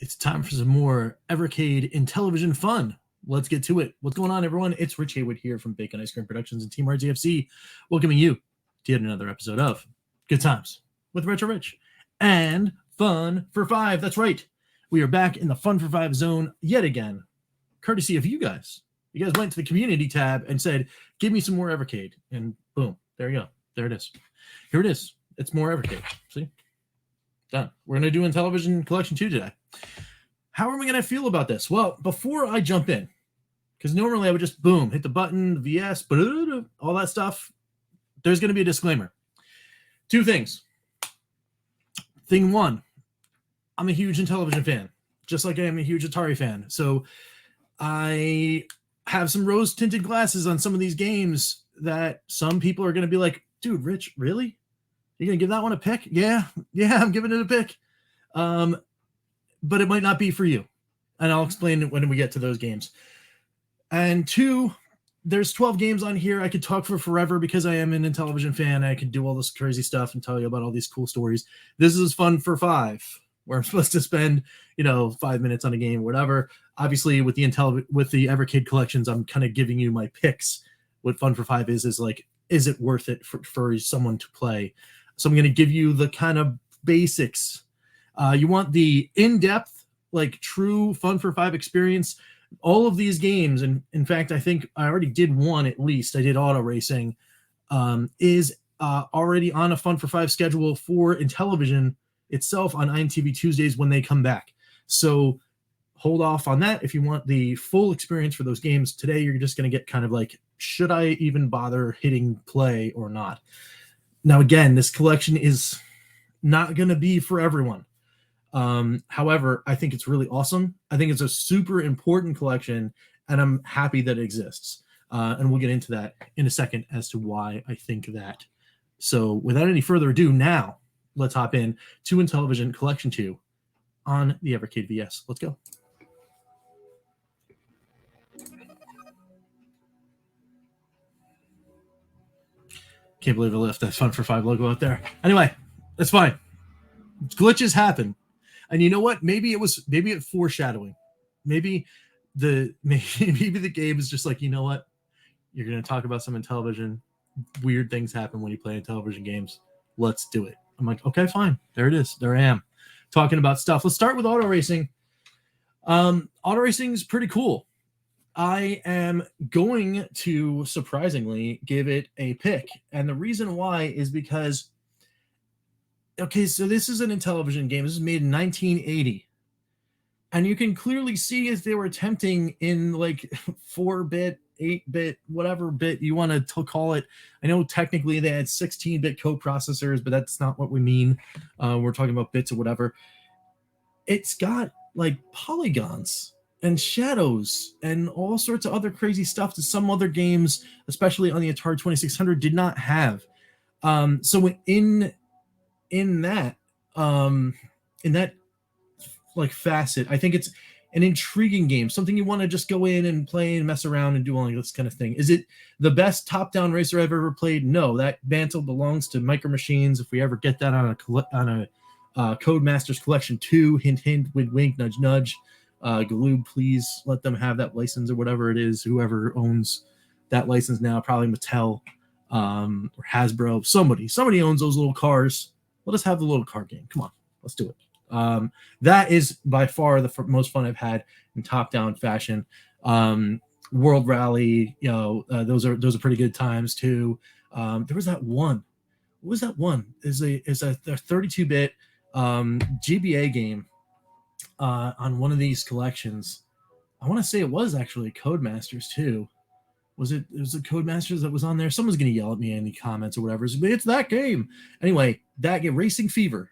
It's time for some more Evercade Intellivision fun. Let's get to it. What's going on, everyone? It's Rich Haywood here from Bacon Ice Cream Productions and Team RGFC, welcoming you to yet another episode of Good Times with Retro Rich and Fun for Five. That's right. We are back in the Fun for Five zone yet again, courtesy of you guys. You guys went to the community tab and said, give me some more Evercade. And boom, there you go. There it is. Here it is. It's more Evercade. See? Done. We're going to do Intellivision Collection 2 today. How are we going to feel about this? Well, before I jump in, because normally I would just, boom, hit the button, VS, all that stuff. There's going to be a disclaimer. Two things. Thing one, I'm a huge Intellivision fan, just like I am a huge Atari fan. So I have some rose-tinted glasses on some of these games that some people are going to be like, dude, Rich, really? You're going to give that one a pick? Yeah, I'm giving it a pick. But it might not be for you. And I'll explain it when we get to those games. And two, there's 12 games on here. I could talk for forever because I am an Intellivision fan. I could do all this crazy stuff and tell you about all these cool stories. This is Fun for Five, where I'm supposed to spend, 5 minutes on a game, whatever. Obviously, with the Evercade collections, I'm kind of giving you my picks. What Fun for Five is like, is it worth it for someone to play? So I'm going to give you the kind of basics. You want the in-depth, like true Fun for Five experience. All of these games, and in fact, I think I already did one at least. I did auto racing. Is already on a Fun for Five schedule for Intellivision itself on IMTV Tuesdays when they come back. So hold off on that if you want the full experience for those games. Today, you're just going to get kind of like, should I even bother hitting play or not? Now, again, this collection is not going to be for everyone. However, I think it's really awesome. I think it's a super important collection, and I'm happy that it exists. And we'll get into that in a second as to why I think that. So without any further ado, now let's hop in to Intellivision Collection 2 on the Evercade VS. Let's go. Can't believe I left that Fun for Five logo out there. Anyway, that's fine. Glitches happen. And you know what? Maybe it foreshadowing. Maybe the game is just like, you know what? You're going to talk about some Intellivision. Weird things happen when you play Intellivision games. Let's do it. I'm like, okay, fine. There it is. There I am. Talking about stuff. Let's start with auto racing. Auto racing is pretty cool. I am going to surprisingly give it a pick. And the reason why is because, okay, so this is an Intellivision game. This is made in 1980. And you can clearly see as they were attempting in like 4-bit, 8-bit, whatever bit you want to call it. I know technically they had 16-bit coprocessors, but that's not what we mean. We're talking about bits or whatever. It's got like polygons and shadows and all sorts of other crazy stuff that some other games, especially on the Atari 2600, did not have. So in that like facet, I think it's an intriguing game, something you want to just go in and play and mess around and do all this kind of thing. Is it the best top-down racer I've ever played? No, that mantle belongs to Micro Machines. If we ever get that on a Codemasters Collection 2, hint, hint, wink, wink, nudge, nudge. Galoob, please let them have that license or whatever it is. Whoever owns that license now, probably Mattel or Hasbro. Somebody owns those little cars. Let us have the little car game. Come on, let's do it. That is by far the most fun I've had in top-down fashion. World Rally, those are pretty good times too. There was that one. What was that one? Is a 32-bit GBA game on one of these collections. I want to say it was actually Codemasters too. Was it the Codemasters that was on there? Someone's going to yell at me in the comments or whatever. It's that game. Anyway, that game, Racing Fever,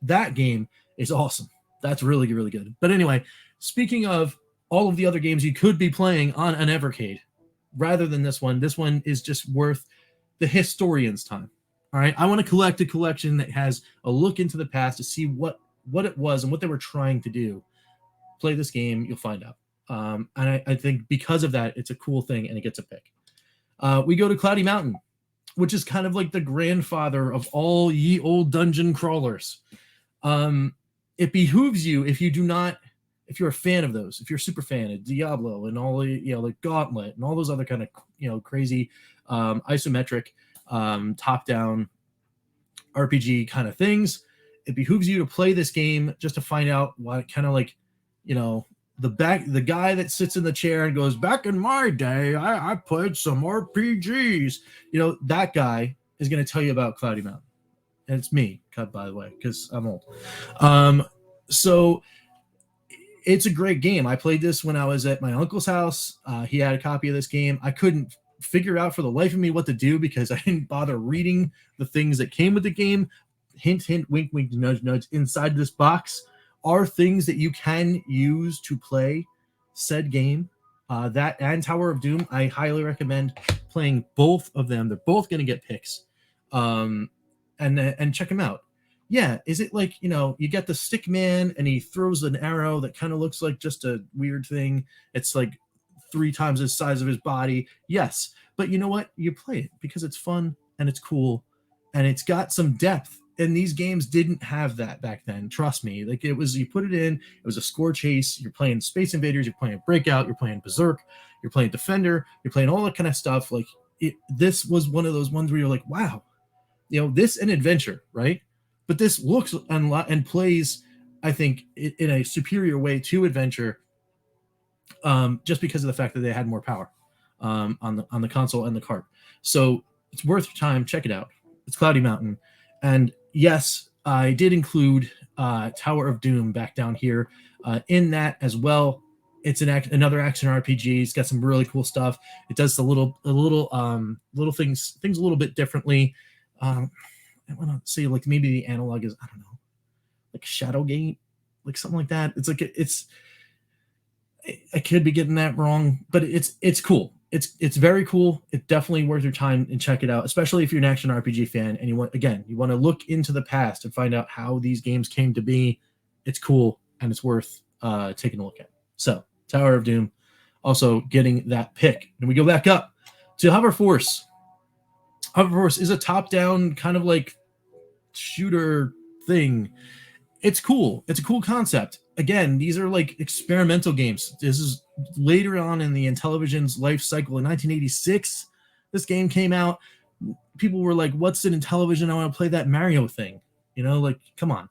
that game is awesome. That's really, really good. But anyway, speaking of all of the other games you could be playing on an Evercade, rather than this one is just worth the historian's time. All right, I want to collect a collection that has a look into the past to see what it was and what they were trying to do. Play this game, you'll find out. And I think because of that, it's a cool thing, and it gets a pick. We go to Cloudy Mountain, which is kind of like the grandfather of all ye old dungeon crawlers. It behooves you, if you do not if you're a fan of those, if you're a super fan of Diablo and all the, you know, like Gauntlet and all those other kind of, you know, crazy isometric top-down RPG kind of things, it behooves you to play this game just to find out what kind of, like, you know, the guy that sits in the chair and goes, back in my day, I played some RPGs. You know, that guy is going to tell you about Cloudy Mountain. And it's me, by the way, because I'm old. So it's a great game. I played this when I was at my uncle's house. He had a copy of this game. I couldn't figure out for the life of me what to do because I didn't bother reading the things that came with the game. Hint, hint, wink, wink, nudge, nudge. Inside this box are things that you can use to play said game. That and Tower of Doom, I highly recommend playing both of them. They're both going to get picks. And check them out. Yeah, is it like, you know, you get the stick man and he throws an arrow that kind of looks like just a weird thing. It's like 3 times the size of his body. Yes, but you know what? You play it because it's fun and it's cool and it's got some depth. And these games didn't have that back then. Trust me. Like, it was, you put it in, it was a score chase. You're playing Space Invaders. You're playing Breakout. You're playing Berserk. You're playing Defender. You're playing all that kind of stuff. Like, this was one of those ones where you're like, wow, you know, this an adventure, right? But this looks and plays, I think, in a superior way to adventure, just because of the fact that they had more power on the console and the cart. So it's worth your time. Check it out. It's Cloudy Mountain. And yes, I did include Tower of Doom back down here in that as well. It's another action RPG. It's got some really cool stuff. It does the little things a little bit differently. I want to say, like, maybe the analog is, I don't know, like Shadowgate, like something like that. It's like I could be getting that wrong, but it's cool. It's very cool. It's definitely worth your time and check it out, especially if you're an action RPG fan and you want to look into the past and find out how these games came to be. It's cool and it's worth taking a look at. So Tower of Doom, also getting that pick. And we go back up to Hover Force. Hover Force is a top-down kind of like shooter thing. It's cool. It's a cool concept. Again, these are like experimental games. This is later on in the Intellivision's life cycle. In 1986, this game came out. People were like, what's in Intellivision? I want to play that Mario thing. You know, like, come on.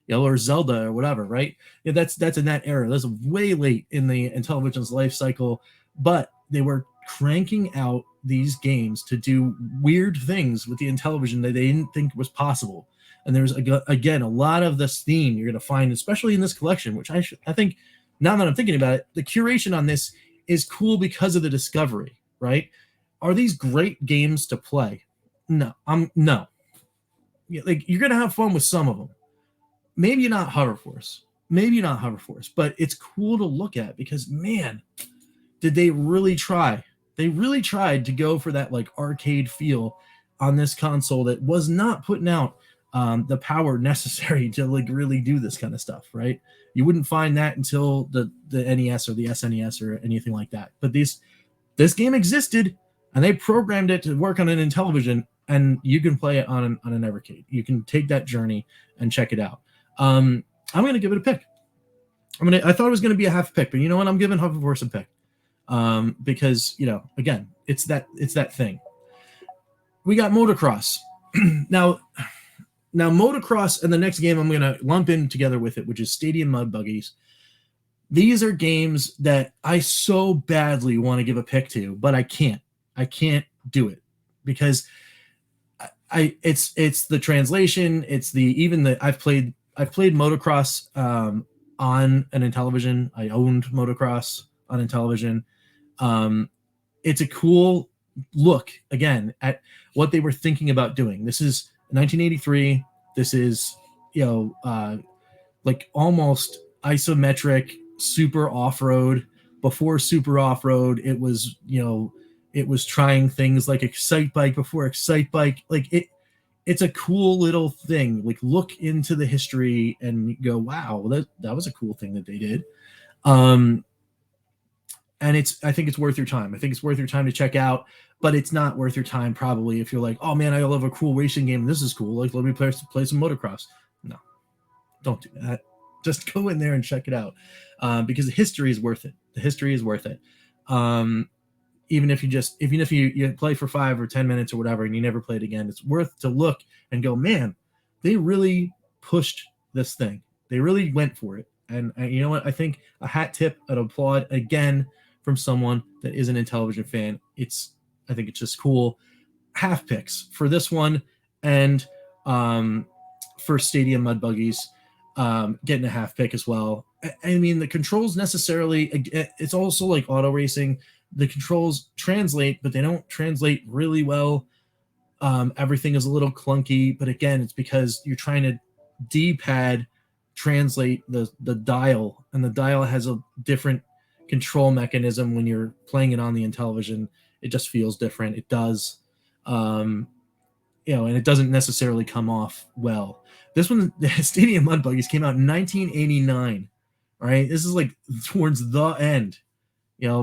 You know, or Zelda or whatever, right? Yeah, that's in that era. That's way late in the Intellivision's life cycle. But they were cranking out these games to do weird things with the Intellivision that they didn't think was possible. And there's, again, a lot of this theme you're going to find, especially in this collection, which I think, now that I'm thinking about it, the curation on this is cool because of the discovery, right? Are these great games to play? No. No. Like, you're going to have fun with some of them. Maybe not Hover Force, but it's cool to look at because, man, did they really try. They really tried to go for that, like, arcade feel on this console that was not putting out the power necessary to, like, really do this kind of stuff, right? You wouldn't find that until the NES or the SNES or anything like that. But this game existed, and they programmed it to work on an Intellivision, and you can play it on an Evercade. You can take that journey and check it out. I'm going to give it a pick. I thought it was going to be a half pick, but you know what? I'm giving Hover Force a pick. Because, you know, again, it's that thing. We got Motocross. Now Motocross and the next game I'm going to lump in together with it, which is Stadium Mud Buggies. These are games that I so badly want to give a pick to, but I can't do it because it's the translation. It's I've played Motocross, on an Intellivision. I owned Motocross on Intellivision. It's a cool look again at what they were thinking about doing. This is 1983. This is, you know, like almost isometric, super off-road. Before super off-road, it was, you know, it was trying things like Excite Bike before Excite Bike. Like, it's a cool little thing. Like, look into the history and go, wow, that was a cool thing that they did. And I think it's worth your time. I think it's worth your time to check out, but it's not worth your time probably if you're like, oh man, I love a cool racing game. This is cool. Like, let me play some motocross. No, don't do that. Just go in there and check it out, because the history is worth it. The history is worth it. Even if you play for 5 or 10 minutes or whatever and you never play it again, it's worth to look and go, man, they really pushed this thing. They really went for it. And you know what? I think a hat tip, an applaud again from someone that is an Intellivision fan. I think it's just cool. Half picks for this one, and for Stadium Mud Buggies, getting a half pick as well. I mean, the controls necessarily, it's also like auto racing. The controls translate, but they don't translate really well. Everything is a little clunky, but again, it's because you're trying to D-pad translate the dial, and the dial has a different control mechanism when you're playing it on the Intellivision. It just feels different. It does. And it doesn't necessarily come off well. This one, Stadium Mud Buggies, came out in 1989. Right? This is like towards the end.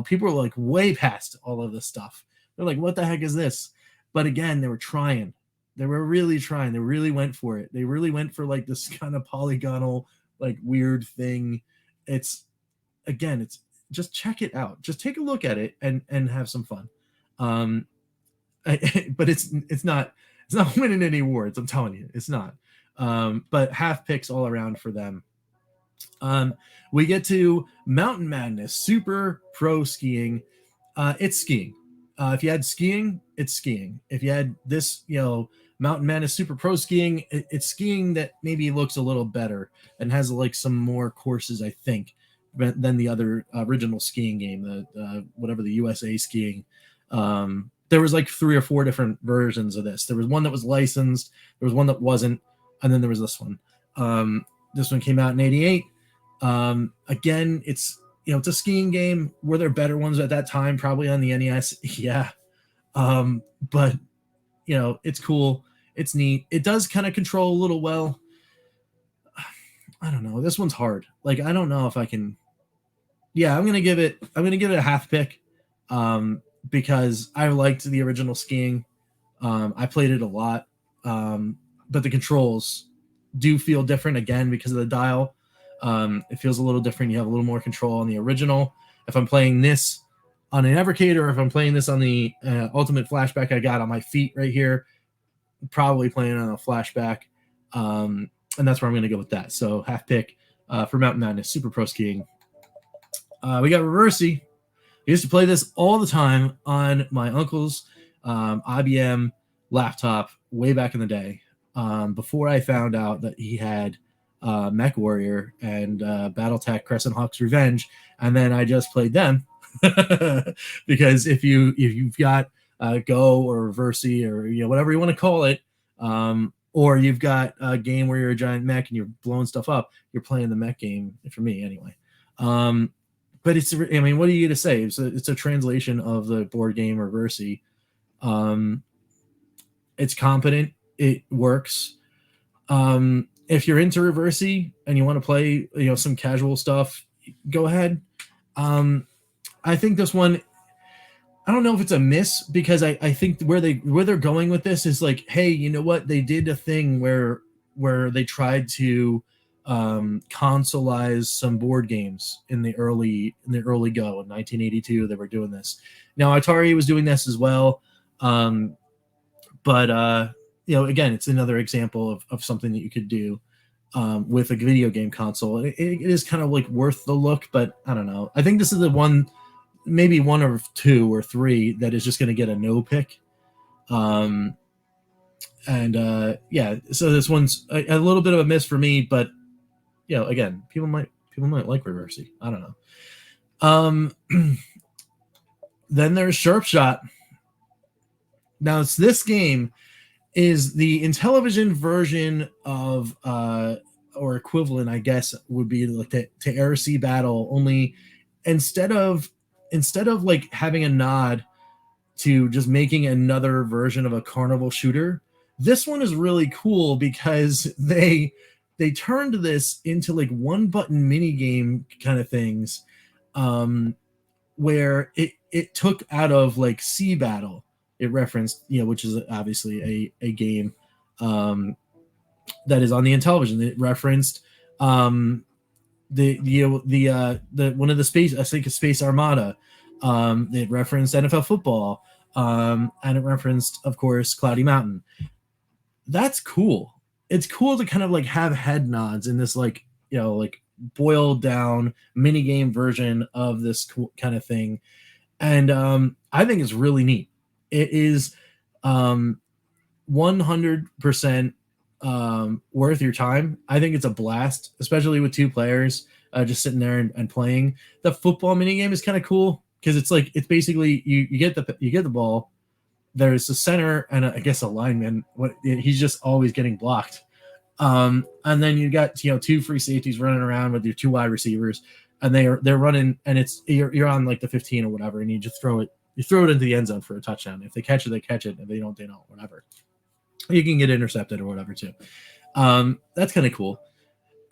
People are like way past all of this stuff. They're like, what the heck is this? But again, they were trying. They were really trying. They really went for it. They really went for like this kind of polygonal, like weird thing. It's just check it out. Just take a look at it and have some fun. But it's not winning any awards. I'm telling you, it's not. But half picks all around for them. We get to Mountain Madness Super Pro Skiing. It's skiing. If you had skiing, it's skiing. If you had this, Mountain Madness Super Pro Skiing, it's skiing that maybe looks a little better and has like some more courses, I think, than the other original skiing game, the whatever the USA skiing. There was like 3 or 4 different versions of this. There was one that was licensed, there was one that wasn't, and then there was this one. This one came out in 88. Again, it's a skiing game. Were there better ones at that time? Probably on the NES. Yeah. But it's cool. It's neat. It does kind of control a little well. I don't know. This one's hard. Like, I don't know if I can. Yeah, I'm gonna give it a half pick. Because I liked the original skiing. I played it a lot. But the controls do feel different again because of the dial. It feels a little different. You have a little more control on the original. If I'm playing this on an Evercade, or if I'm playing this on the Ultimate Flashback I got on my feet right here, probably playing on a Flashback. And that's where I'm going to go with that. So half pick for Mountain Madness Super Pro Skiing. We got Reversi. I used to play this all the time on my uncle's IBM laptop way back in the day, before I found out that he had Mech Warrior and Battletech Crescent Hawk's Revenge, and then I just played them because if you've got Go or Reversi or whatever you want to call it, or you've got a game where you're a giant mech and you're blowing stuff up, you're playing the mech game for me anyway. But what are you going to say? It's a translation of the board game Reversi. It's competent. It works. If you're into Reversi and you want to play, some casual stuff, go ahead. I think this one, I don't know if it's a miss, because I think where they're going with this is like, hey, you know what? They did a thing where they tried to consoleize some board games in the early go in 1982. They were doing this. Now Atari was doing this as well, but again, it's another example of something that you could do with a video game console. It is kind of like worth the look, but I don't know. I think this is the one, maybe one or 2 or 3 that is just going to get a no pick. So this one's a little bit of a miss for me, but again, people might like Reversi. I don't know. Then there's Sharp Shot. Now this game is the Intellivision version of or equivalent, I guess, would be like to Air Sea Battle. Only instead of like having a nod to just making another version of a carnival shooter, this one is really cool because they turned this into like one button mini game kind of things, where it took out of like Sea Battle. It referenced, which is obviously a game that is on the Intellivision. It referenced the one of the space, I think, Space Armada. It referenced NFL football, and it referenced, of course, Cloudy Mountain. That's cool. It's cool to kind of like have head nods in this, like, like boiled down mini game version of this cool kind of thing. And I think it's really neat. It is 100% worth your time. I think it's a blast, especially with 2 players just sitting there and playing. The football mini game is kind of cool because it's like, it's basically you get the ball. There's a center and I guess a lineman. He's just always getting blocked. And then you got 2 free safeties running around with your 2 wide receivers, and they're running, and it's you're on like the 15 or whatever, and you just throw it into the end zone for a touchdown. If they catch it, they catch it. If they don't, they don't. Whatever. You can get intercepted or whatever too. That's kind of cool.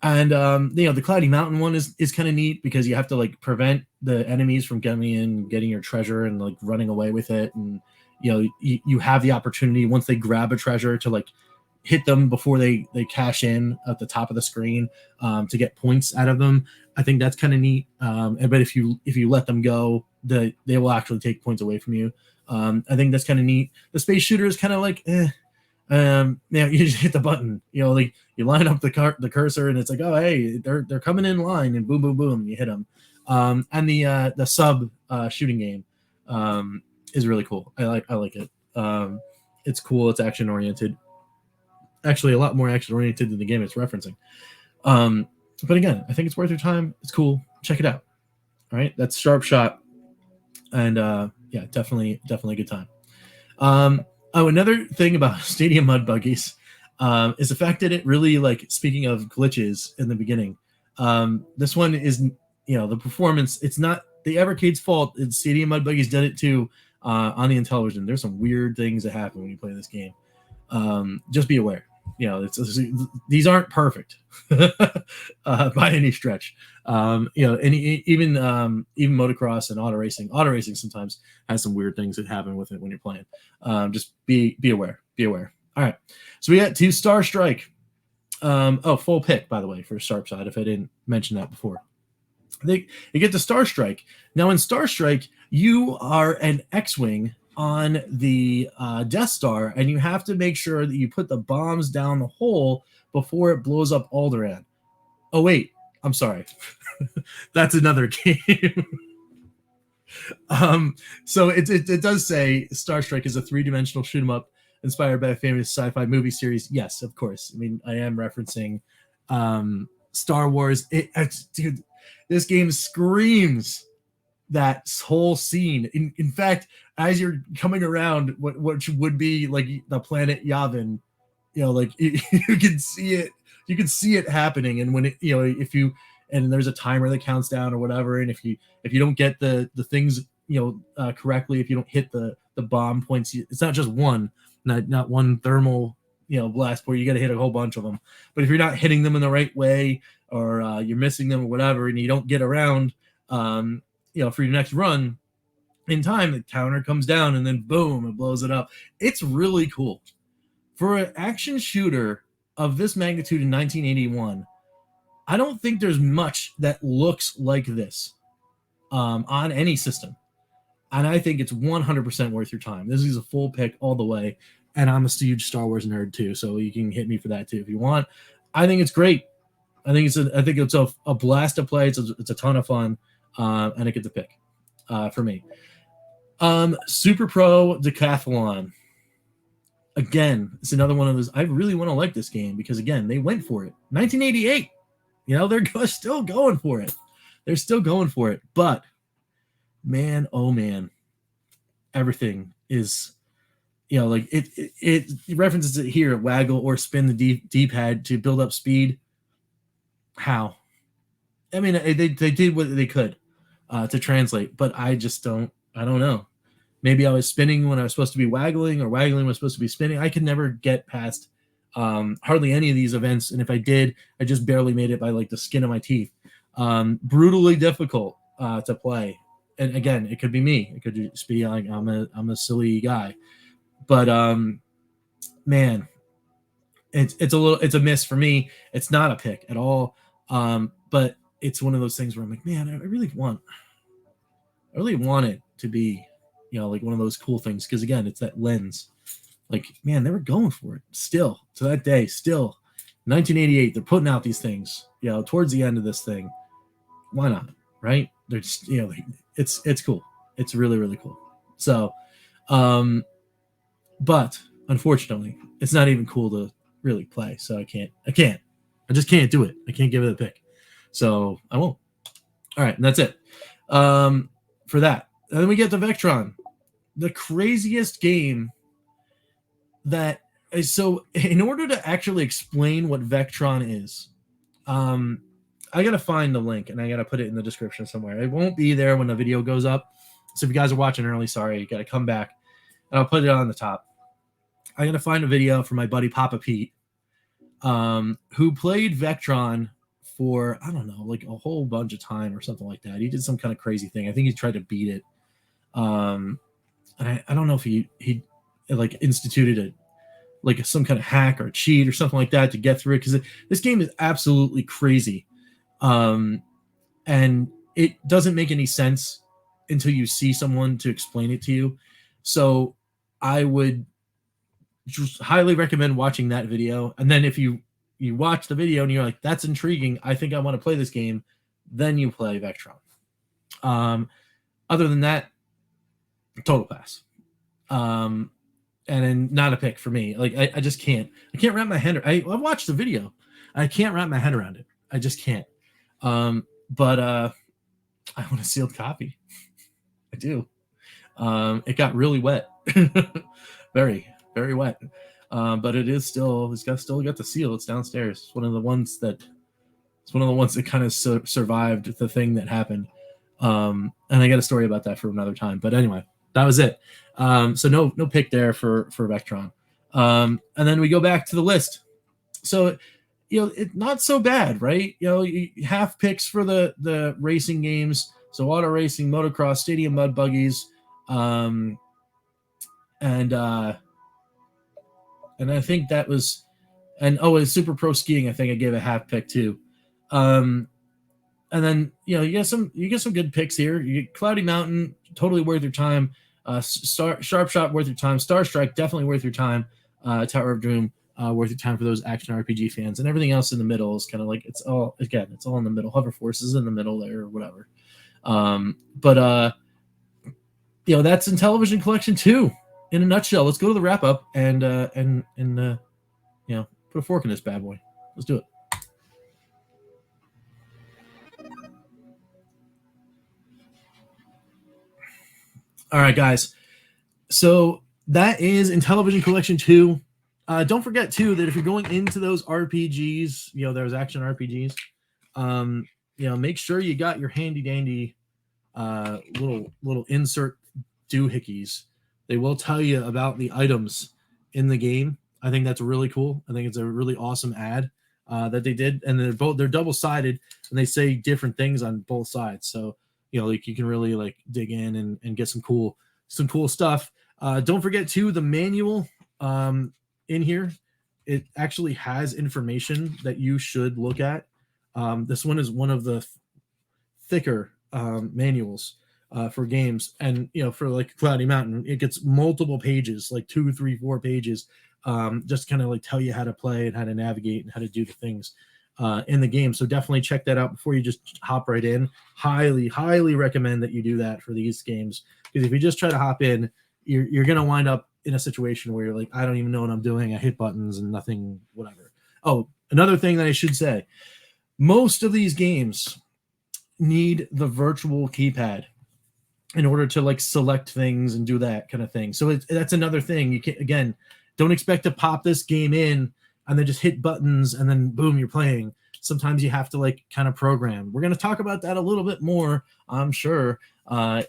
And the Cloudy Mountain one is kind of neat because you have to like prevent the enemies from coming in, getting your treasure, and like running away with it. And you have the opportunity once they grab a treasure to like hit them before they cash in at the top of the screen to get points out of them. I think that's kind of neat. But if you let them go, they will actually take points away from you. I think that's kind of neat. The space shooter is kind of like, you just hit the button. Like you line up the cursor, and it's like, oh hey, they're coming in line, and boom, boom, boom, you hit them. And the sub shooting game is really cool. I like it. It's cool. It's action oriented. Actually, a lot more action oriented than the game it's referencing. But again, I think it's worth your time. It's cool. Check it out. All right, that's Sharp Shot, and yeah, definitely a good time. Another thing about Stadium Mud Buggies is the fact that it really, like, speaking of glitches in the beginning, this one is, the performance. It's not the Evercade's fault. It's Stadium Mud Buggies did it too on the Intellivision. There's some weird things that happen when you play this game. Just be aware. These aren't perfect by any stretch. And even motocross and auto racing sometimes has some weird things that happen with it when you're playing. Just be aware. All right, so we got 2 Star Strike. Full pick, by the way, for Sharp Side, if I didn't mention that before. You get the Star Strike. Now in Star Strike, you are an X-Wing on the Death Star, and you have to make sure that you put the bombs down the hole before it blows up Alderaan. Oh wait, I'm sorry. That's another game. So it does say Star Strike is a 3-dimensional shoot 'em up inspired by a famous sci-fi movie series. Yes, of course. I mean, I am referencing Star Wars. Dude, this game screams that whole scene. In fact, as you're coming around what would be like the planet Yavin, you can see it. You can see it happening. And when it, if you, and there's a timer that counts down or whatever, and if you don't get the things correctly, if you don't hit the bomb points, it's not just one, not one thermal blast where you got to hit a whole bunch of them. But if you're not hitting them in the right way, or you're missing them or whatever, and you don't get around, for your next run in time, the counter comes down, and then boom, it blows it up. It's really cool for an action shooter of this magnitude in 1981. I don't think there's much that looks like this on any system, and I think it's 100% worth your time. This is a full pick all the way, and I'm a huge Star Wars nerd too, so you can hit me for that too if you want. I think it's great. I think it's a blast to play. It's a ton of fun, and it gets a pick for me. Super Pro Decathlon. Again, it's another one of those. I really want to like this game because, again, they went for it. 1988. They're still going for it. They're still going for it. But, man, oh, man. Everything is, it references it here. Waggle or spin the D-pad to build up speed. How? I mean, they did what they could to translate. But I just don't know. Maybe I was spinning when I was supposed to be waggling, or waggling was supposed to be spinning. I could never get past hardly any of these events, and if I did, I just barely made it by like the skin of my teeth. Brutally difficult to play, and again, it could be me. It could just be like I'm a silly guy, but man, it's a miss for me. It's not a pick at all. But it's one of those things where I'm like, man, I really want it to be, like one of those cool things. Because again, it's that lens. Like, man, they were going for it still to that day. Still, 1988, they're putting out these things. Towards the end of this thing, why not? Right? They're just, it's cool. It's really, really cool. So, but unfortunately, it's not even cool to really play. So I just can't do it. I can't give it a pick. So I won't. All right, and that's it for that. And then we get to Vectron, the craziest game that is. So in order to actually explain what Vectron is, I got to find the link and I got to put it in the description somewhere. It won't be there when the video goes up. So if you guys are watching early, sorry, you got to come back and I'll put it on the top. I got to find a video from my buddy Papa Pete, who played Vectron for, I don't know, like a whole bunch of time or something like that. He did some kind of crazy thing. I think he tried to beat it. And I don't know if he like instituted some kind of hack or cheat or something like that to get through it, because this game is absolutely crazy. And it doesn't make any sense until you see someone to explain it to you. So I would just highly recommend watching that video. And then if you watch the video and you're like, that's intriguing, I think I want to play this game, then you play Vectron. Other than that, total pass. And then not a pick for me. Like I just can't. I can't wrap my head. I watched the video. I can't wrap my head around it. I just can't. But I want a sealed copy. I do. It got really wet. Very, very wet. But it's still got the seal. It's downstairs. It's one of the ones that kind of survived the thing that happened. And I got a story about that for another time. But anyway, that was it. So no pick there for Vectron. And then we go back to the list. So, it's not so bad, right? You have picks for the racing games. So auto racing, motocross, stadium mud buggies, and I think that was, it's super pro skiing. I think I gave a half pick too. And then you get some good picks here. You get Cloudy Mountain, totally worth your time. Sharp Shot, worth your time. Star Strike, definitely worth your time. Tower of Doom, worth your time for those action RPG fans. And everything else in the middle is kind of like it's all in the middle. Hover Force is in the middle there or whatever. But that's Intellivision Collection 2 in a nutshell. Let's go to the wrap up and put a fork in this bad boy. Let's do it. All right, guys. So that is Intellivision Collection 2. Don't forget, too, that if you're going into those RPGs, there's action RPGs, make sure you got your handy-dandy little insert doohickeys. They will tell you about the items in the game. I think that's really cool. I think it's a really awesome ad that they did. And they're double-sided, and they say different things on both sides. So, you can really dig in and get some cool stuff. Don't forget too, the manual in here, it actually has information that you should look at. This one is one of the thicker manuals for games, and for Cloudy Mountain, it gets multiple pages, 2, 3, 4 pages, just kind of tell you how to play and how to navigate and how to do the things in the game. So definitely check that out before you just hop right in. Highly recommend that you do that for these games, because if you just try to hop in, you're going to wind up in a situation where you're like, I don't even know what I'm doing. I hit buttons and nothing, whatever. Oh, another thing that I should say, most of these games need the virtual keypad in order to select things and do that kind of thing. So that's another thing. You can't, again, don't expect to pop this game in and then just hit buttons and then boom, you're playing. Sometimes you have to kind of program. We're going to talk about that a little bit more, I'm sure,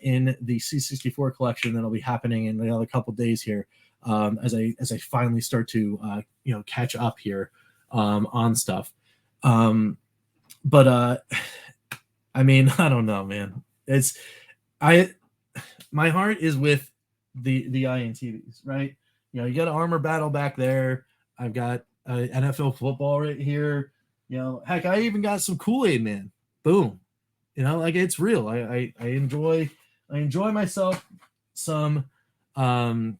in the C64 collection that'll be happening in the other couple days here, as I finally start to catch up here on stuff. But I mean, I don't know, man. My heart is with the INTVs, right? You got an Armor Battle back there. I've got NFL football right here. Heck, I even got some Kool-Aid Man. boom. You know, like it's real. I enjoy myself some Intellivision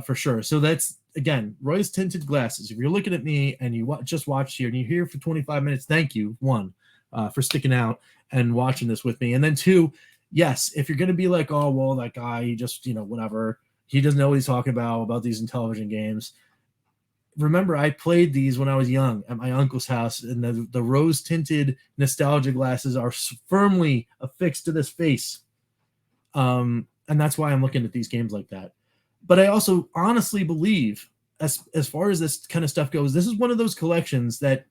for sure. So that's, again, Roy's tinted glasses. If you're looking at me and you just watched here and you're here for 25 minutes, thank you, one, for sticking out and watching this with me. And then two, yes, if you're going to be like, oh, well, that guy, he just, whatever, he doesn't know what he's talking about these Intellivision games. Remember, I played these when I was young at my uncle's house, and the rose-tinted nostalgia glasses are firmly affixed to this face. And that's why I'm looking at these games like that. But I also honestly believe, as far as this kind of stuff goes, this is one of those collections that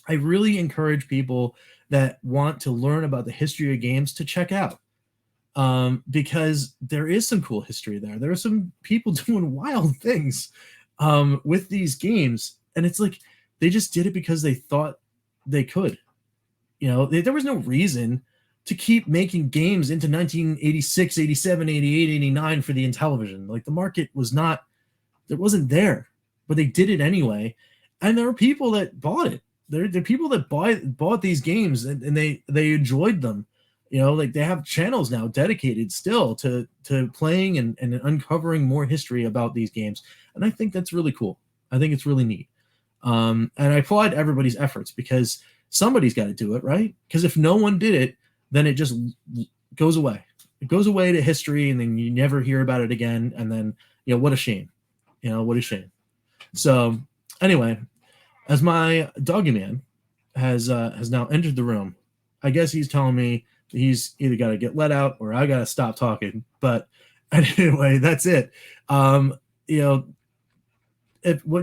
I really encourage people that want to learn about the history of games to check out. Because there is some cool history there. There are some people doing wild things with these games, and it's like they just did it because they thought they could. There was no reason to keep making games into 1986, 87, 88, 89 for the Intellivision. Like, the market wasn't there, but they did it anyway. And there were people that bought it. There are people that bought these games and they enjoyed them. Like, they have channels now dedicated still to playing and uncovering more history about these games. And I think that's really cool. I think it's really neat. And I applaud everybody's efforts, because somebody's got to do it, right? Because if no one did it, then it just goes away. It goes away to history, and then you never hear about it again. And then, what a shame. What a shame. So anyway, as my doggy man has now entered the room, I guess he's telling me he's either got to get let out or I got to stop talking. But anyway, that's it. What do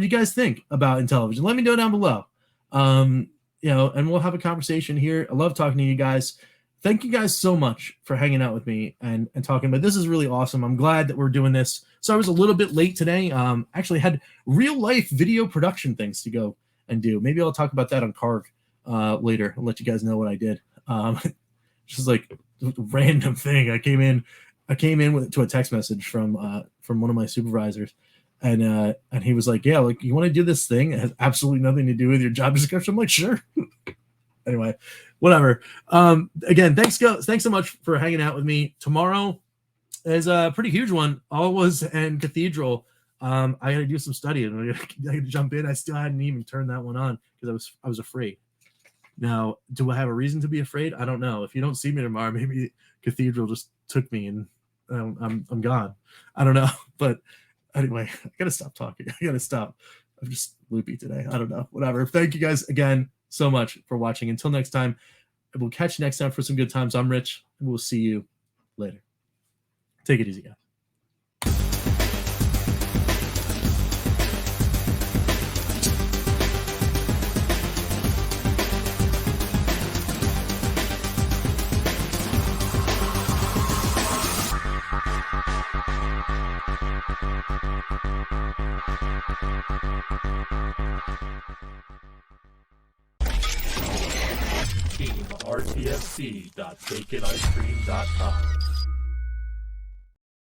you guys think about Intellivision? Let me know down below. And we'll have a conversation here. I love talking to you guys. Thank you guys so much for hanging out with me and talking about this. Is really awesome. I'm glad that we're doing this. So I was a little bit late today. Actually had real life video production things to go and do. Maybe I'll talk about that on Carg later. I'll let you guys know what I did. Just like a random thing. I came in to a text message from one of my supervisors, and he was like, yeah, like, you want to do this thing? It has absolutely nothing to do with your job description. I'm like, sure. Anyway, whatever. Again, thanks so much for hanging out with me. Tomorrow is a pretty huge one. Always and Cathedral. I got to do some studying. I got to jump in. I still hadn't even turned that one on because I was afraid. Now, do I have a reason to be afraid? I don't know. If you don't see me tomorrow, maybe Cathedral just took me and I'm gone. I don't know. But anyway, I got to stop talking. I got to stop. I'm just loopy today. I don't know. Whatever. Thank you guys again so much for watching. Until next time, we'll catch you next time for some good times. I'm Rich, and we'll see you later. Take it easy, guys. RTFC.baconicecream.com